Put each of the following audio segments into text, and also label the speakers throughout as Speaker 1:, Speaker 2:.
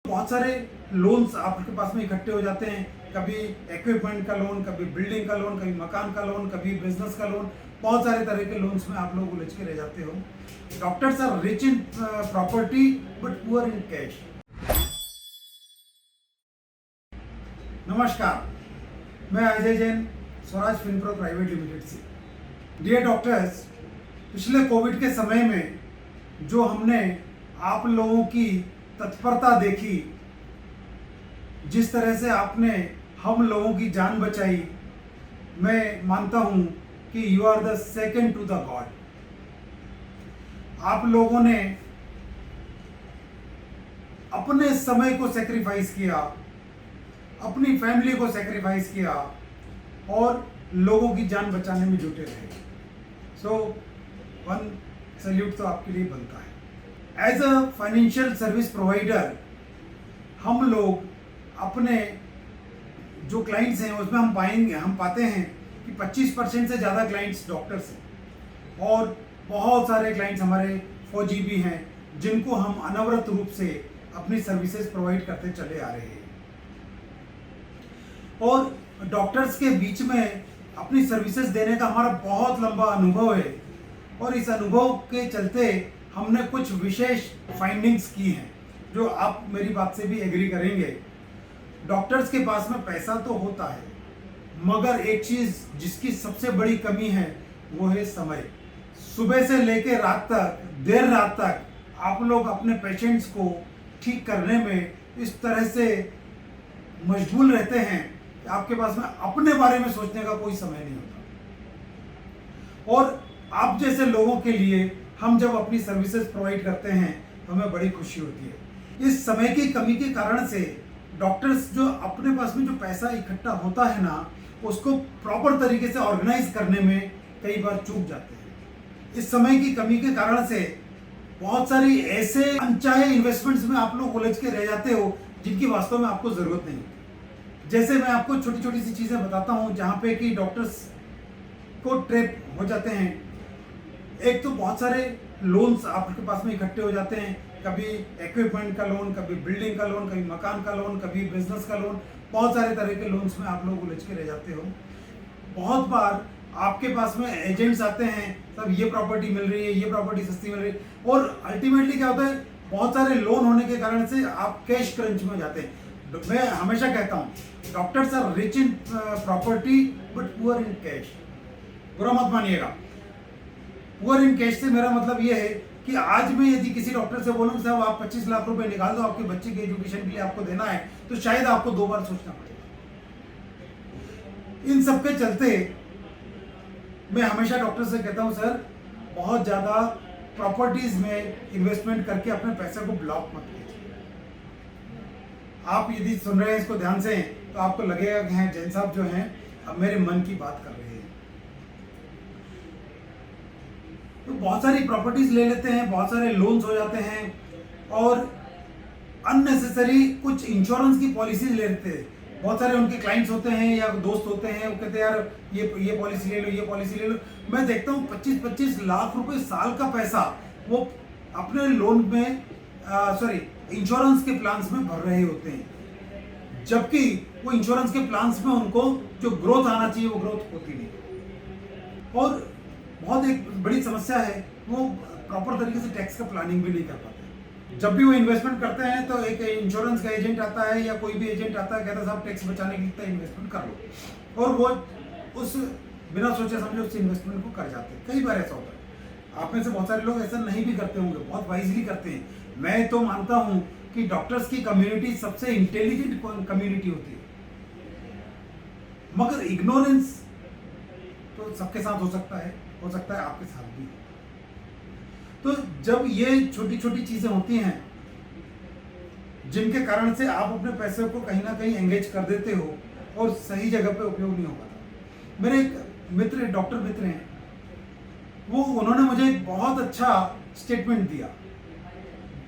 Speaker 1: बहुत सारे लोन्स आपके पास में इकट्ठे हो जाते हैं, कभी इक्विपमेंट का लोन, कभी बिल्डिंग का लोन, कभी मकान का लोन, कभी बिजनेस का लोन। बहुत सारे तरह के लोन्स में आप लोग उलझ के रह जाते हो। Doctors are rich in property but poor in cash. नमस्कार, मैं अजय जैन, स्वराज फिनप्रो प्राइवेट लिमिटेड से। डियर डॉक्टर्स, पिछले कोविड के समय में जो हमने आप लोगों की तत्परता देखी, जिस तरह से आपने हम लोगों की जान बचाई, मैं मानता हूं कि you are the second to the God. आप लोगों ने अपने समय को सेक्रीफाइस किया, अपनी फैमिली को सेक्रीफाइस किया और लोगों की जान बचाने में जुटे रहे। सो वन सैल्यूट तो आपके लिए बनता है। As a financial service provider, हम लोग अपने जो क्लाइंट्स हैं उसमें हम पाते हैं कि 25% से ज़्यादा क्लाइंट्स डॉक्टर्स हैं और बहुत सारे क्लाइंट्स हमारे फौजी भी हैं, जिनको हम अनवरत रूप से अपनी सर्विसेज प्रोवाइड करते चले आ रहे हैं। और डॉक्टर्स के बीच में अपनी सर्विसेज देने का हमारा बहुत लंबा अनुभव है और इस अनुभव के चलते हमने कुछ विशेष फाइंडिंग्स की हैं, जो आप मेरी बात से भी एग्री करेंगे। डॉक्टर्स के पास में पैसा तो होता है, मगर एक चीज जिसकी सबसे बड़ी कमी है वो है समय। सुबह से लेकर रात तक, देर रात तक आप लोग अपने पेशेंट्स को ठीक करने में इस तरह से मशगूल रहते हैं कि आपके पास में अपने बारे में सोचने का कोई समय नहीं होता। और आप जैसे लोगों के लिए हम जब अपनी सर्विसेज प्रोवाइड करते हैं तो हमें बड़ी खुशी होती है। इस समय की कमी के कारण से डॉक्टर्स जो अपने पास में जो पैसा इकट्ठा होता है ना, उसको प्रॉपर तरीके से ऑर्गेनाइज करने में कई बार चूक जाते हैं। इस समय की कमी के कारण से बहुत सारी ऐसे अनचाहे इन्वेस्टमेंट्स में आप लोग उलझ के रह जाते हो जिनकी वास्तव में आपको जरूरत नहीं होती। जैसे मैं आपको छोटी छोटी सी चीजें बताता हूं जहां पे कि डॉक्टर्स को ट्रैप हो जाते हैं। एक तो बहुत सारे लोन्स आपके पास में इकट्ठे हो जाते हैं, कभी इक्विपमेंट का लोन, कभी बिल्डिंग का लोन, कभी मकान का लोन, कभी बिजनेस का लोन। बहुत सारे तरह के लोन्स में आप लोग उलझ के रह जाते हो। बहुत बार आपके पास में एजेंट्स आते हैं, सब ये प्रॉपर्टी मिल रही है, ये प्रॉपर्टी सस्ती मिल रही है, और अल्टीमेटली क्या होता है, बहुत सारे लोन होने के कारण से आप कैश क्रंच में जाते हैं। मैं हमेशा कहता हूँ, doctors are rich in property but poor in cash. बुरा मत मानिएगा। पुअर इन कैश से मेरा मतलब ये है कि आज मैं यदि किसी डॉक्टर से बोलूं साहब आप 25 लाख रुपए निकाल दो, आपके बच्चे के एजुकेशन के लिए आपको देना है, तो शायद आपको 2 बार सोचना पड़ेगा। इन सब के चलते मैं हमेशा डॉक्टर से कहता हूं, सर बहुत ज्यादा प्रॉपर्टीज में इन्वेस्टमेंट करके अपने पैसे को ब्लॉक मत कीजिए। आप यदि सुन रहे हैं इसको ध्यान से, तो आपको लगेगा कि हैं जैन साहब जो हैं अब मेरे मन की बात कर रहे हैं। तो बहुत सारी प्रॉपर्टीज ले लेते हैं, बहुत सारे लोन्स हो जाते हैं और अननेसेसरी कुछ इंश्योरेंस की पॉलिसीज ले लेते हैं। बहुत सारे उनके क्लाइंट्स होते हैं या दोस्त होते हैं, वो कहते हैं यार ये पॉलिसी ले लो, ये पॉलिसी ले लो। मैं देखता हूँ 25-25 लाख रुपए साल का पैसा वो अपने लोन में इंश्योरेंस के प्लान्स में भर रहे होते हैं, जबकि वो इंश्योरेंस के प्लान्स में उनको जो ग्रोथ आना चाहिए वो ग्रोथ होती नहीं। और बहुत एक बड़ी समस्या है, वो प्रॉपर तरीके से टैक्स का प्लानिंग भी नहीं कर पाते। जब भी वो इन्वेस्टमेंट करते हैं तो एक इंश्योरेंस का एजेंट आता है या कोई भी एजेंट आता है, कहता है साहब टैक्स बचाने के लिए इन्वेस्टमेंट कर लो, और वो उस बिना सोचे समझे उस इन्वेस्टमेंट को कर जाते हैं। कई बार ऐसा होता है। आप में से बहुत सारे लोग ऐसा नहीं भी करते होंगे, बहुत वाइजली करते हैं। मैं तो मानता हूं कि डॉक्टर्स की कम्युनिटी सबसे इंटेलिजेंट कम्युनिटी होती है, मगर इग्नोरेंस तो सबके साथ हो सकता है आपके साथ भी। तो जब ये छोटी छोटी चीजें होती हैं जिनके कारण से आप अपने पैसे को कहीं ना कहीं एंगेज कर देते हो और सही जगह पे उपयोग नहीं हो पाता। मेरे एक मित्र, डॉक्टर मित्र हैं, उन्होंने मुझे एक बहुत अच्छा स्टेटमेंट दिया।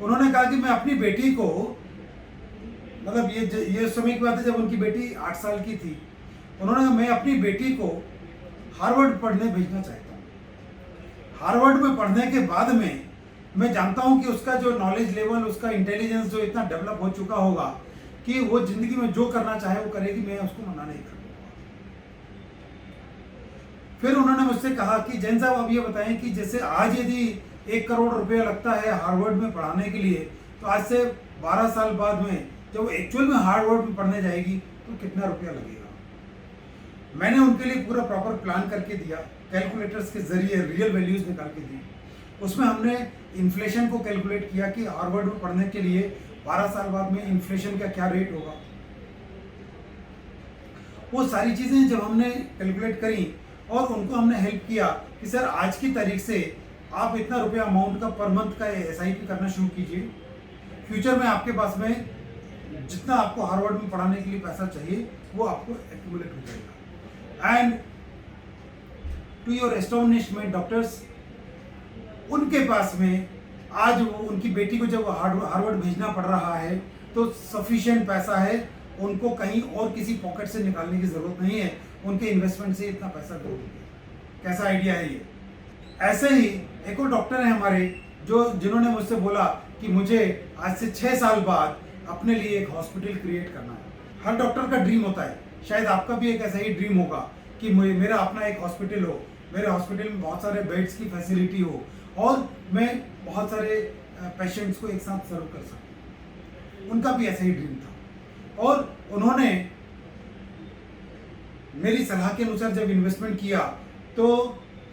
Speaker 1: उन्होंने कहा कि मैं अपनी बेटी को, मतलब ये समय की बात है जब उनकी बेटी 8 साल की थी, उन्होंने कहा मैं अपनी बेटी को हार्वर्ड पढ़ने भेजना चाहता हूँ। हार्वर्ड में पढ़ने के बाद में मैं जानता हूं कि उसका जो नॉलेज लेवल, उसका इंटेलिजेंस जो इतना डेवलप हो चुका होगा कि वो जिंदगी में जो करना चाहे वो करेगी, मैं उसको मना नहीं करूंगा। फिर उन्होंने मुझसे कहा कि जैन साहब आप ये बताएं कि जैसे आज यदि 1 करोड़ रुपया लगता है हार्वर्ड में पढ़ाने के लिए, तो आज से 12 साल बाद में जब वो एक्चुअल में हार्वर्ड में पढ़ने जाएगी तो कितना रुपया लगेगा। मैंने उनके लिए पूरा प्रॉपर प्लान करके दिया, कैलकुलेटर्स के जरिए रियल वैल्यूज निकाल के दी। उसमें हमने इन्फ्लेशन को कैलकुलेट किया कि हार्वर्ड में पढ़ने के लिए 12 साल बाद में इन्फ्लेशन का क्या रेट होगा। वो सारी चीजें जब हमने कैलकुलेट करी और उनको हमने हेल्प किया कि सर आज की तारीख से आप इतना रुपया अमाउंट का पर मंथ का SIP करना शुरू कीजिए। फ्यूचर में आपके पास में जितना आपको हार्वर्ड में पढ़ाने के लिए पैसा चाहिए वो आपको एक्यूमुलेट हो जाएगा। And to your astonishment doctors, उनके पास में आज वो उनकी बेटी को जब हार्वर्ड भेजना पड़ रहा है तो सफिशिएंट पैसा है, उनको कहीं और किसी पॉकेट से निकालने की जरूरत नहीं है, उनके इन्वेस्टमेंट से इतना पैसा दो। कैसा आइडिया है ये। ऐसे ही एक और डॉक्टर है हमारे जिन्होंने मुझसे बोला कि मुझे आज से 6 साल बाद अपने लिए एक हॉस्पिटल क्रिएट करना है। हर डॉक्टर का ड्रीम होता है, शायद आपका भी एक ऐसा ही ड्रीम होगा कि मेरा अपना एक हॉस्पिटल हो, मेरे हॉस्पिटल में बहुत सारे बेड्स की फैसिलिटी हो और मैं बहुत सारे पेशेंट्स को एक साथ सर्व कर सकूं। उनका भी ऐसा ही ड्रीम था और उन्होंने मेरी सलाह के अनुसार जब इन्वेस्टमेंट किया तो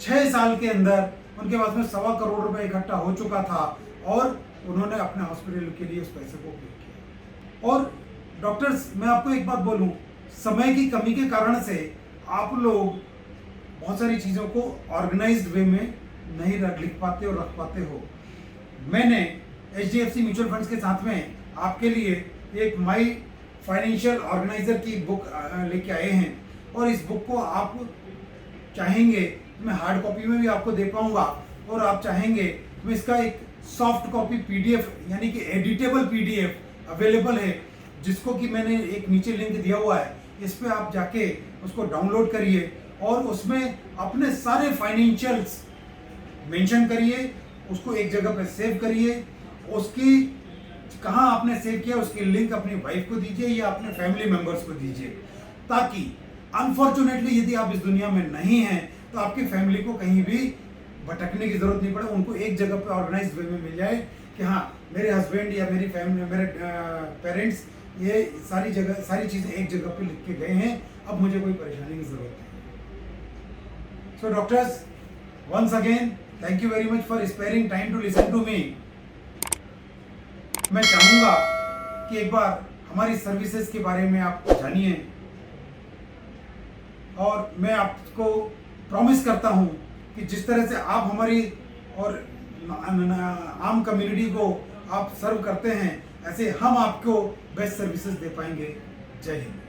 Speaker 1: 6 साल के अंदर उनके पास में 1.25 करोड़ रुपए इकट्ठा हो चुका था और उन्होंने अपने हॉस्पिटल के लिए उस पैसे को उपयोग किया। और डॉक्टर्स, मैं आपको एक बात बोलूं, समय की कमी के कारण से आप लोग बहुत सारी चीज़ों को ऑर्गेनाइज्ड वे में नहीं लिख पाते और रख पाते हो। मैंने HDFC म्यूचुअल फंड्स के साथ में आपके लिए एक माई फाइनेंशियल ऑर्गेनाइजर की बुक लेके आए हैं और इस बुक को आप चाहेंगे तो मैं हार्ड कॉपी में भी आपको दे पाऊंगा और आप चाहेंगे तो इसका एक सॉफ्ट कॉपी PDF यानी कि एडिटेबल PDF अवेलेबल है, जिसको कि मैंने एक नीचे लिंक दिया हुआ है, इस पे आप जाके उसको डाउनलोड करिए और उसमें अपने सारे फाइनेंशियल्स मेंशन करिए, उसको एक जगह पे सेव करिए, उसकी कहाँ आपने सेव किया उसकी लिंक अपनी वाइफ को दीजिए या अपने फैमिली मेंबर्स को दीजिए, ताकि अनफॉर्चुनेटली यदि आप इस दुनिया में नहीं हैं तो आपकी फैमिली को कहीं भी भटकने की जरूरत नहीं पड़े, उनको एक जगह पे ऑर्गेनाइज्ड वे में मिल जाए कि हाँ मेरे हस्बैंड या मेरी फैमिली, मेरे पेरेंट्स ये सारी चीज़ें एक जगह पे लिख के गए हैं, अब मुझे कोई परेशानी की जरूरत नहीं। So doctors, once again thank you very much for sparing time to listen to me. मैं चाहूँगा कि एक बार हमारी सर्विसेज के बारे में आप जानिए और मैं आपको प्रॉमिस करता हूँ कि जिस तरह से आप हमारी और आम कम्युनिटी को आप सर्व करते हैं, ऐसे हम आपको बेस्ट सर्विसेज दे पाएंगे। जय हिंद।